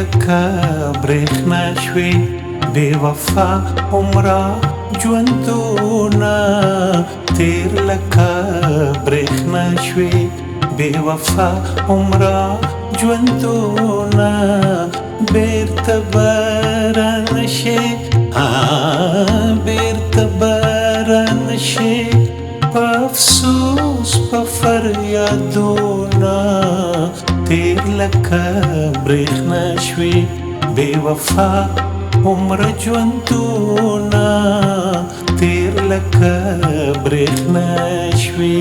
لکه برېښنا شوې بې وفا عمره ژوندونه تیر لکه برېښنا شوې بې وفا عمره ژوندونه بیرته به رانشي بیرته به رانشي په افسوس په فریادونه تیر لکه برېښنا شوې بې وفا عمره ژوندونه تیر لکه برېښنا شوې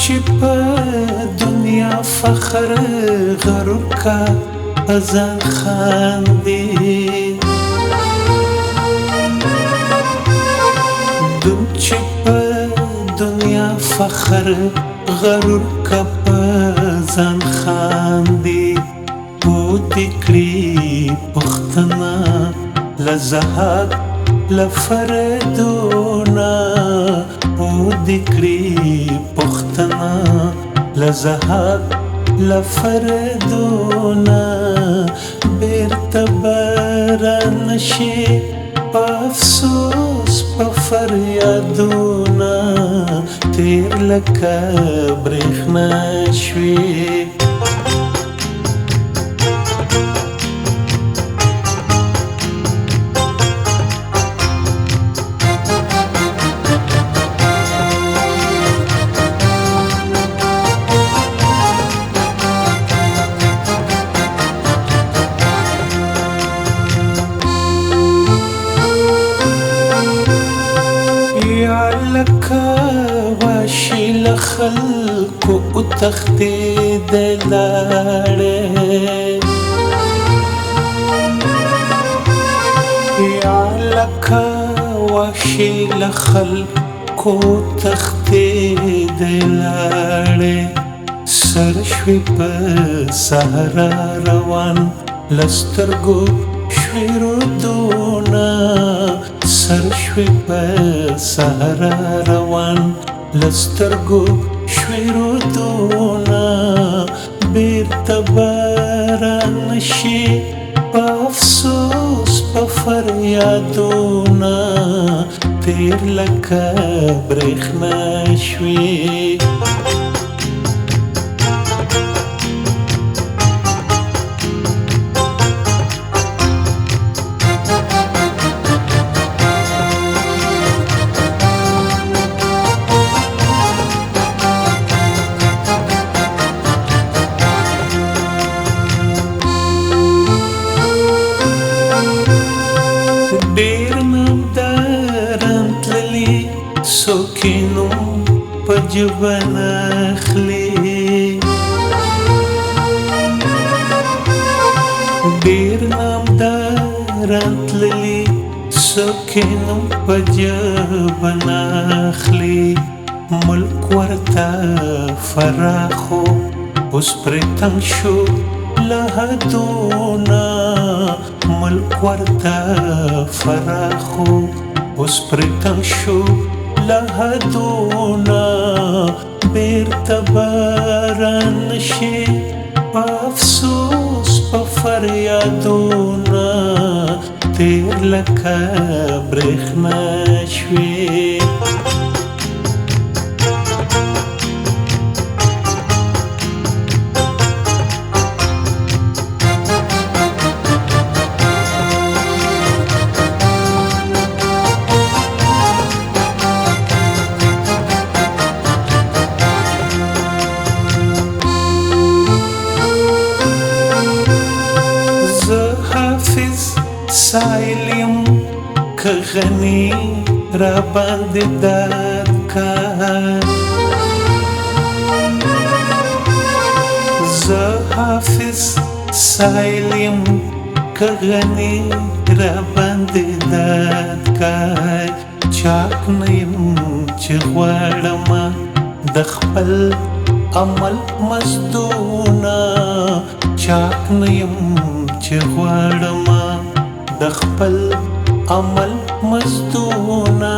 چې په دنیا فخر غرور کا ازان خاندي چې په دنیا فخر غرور کا ازان خاندي او دکړي پختنا لزهات لفردونا او دکړي پختنا لزهات لفردونا بیرته به رانشي په افسوس په فریادونه تیر لکه برېښنا شوې لکه واشي له خلکو وتښتېدلې یا لکه واشي له خلکو وتښتېدلې سر شوي په صحرا روان له سترګو شوي رودونه سر شوي په صحرا روان له سترګو شوي رودونه بیرته به رانشي په افسوس په فریادونه تیر لکه برېښنا شوې ډېر نامداران تللي څوک یې نوم په ژبه نه اخلي ډېر نامداران تللي څوک یې نوم په ژبه نه اخلي ملک ورته فراخو اوس پرې تنګ شو له حدونه ملک ورته فراخو اوس پرې تنګ شو له حدونه بیرته به رانشي په افسوس په فریادونه تیر لکه برېښنا شوې سایل یم که غني را باندې داد کا زه حافظ سایل یم که غني را باندې داد کا چې چاک نه یم چې غواړمه د خپل عمل مزدونه چاک نه یم چې غواړمه د خپل عمل مزدونه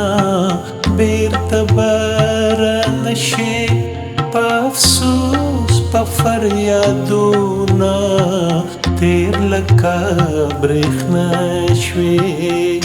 بیرته به رانشي په افسوس په فریادونه تیر لکه برېښنا شوې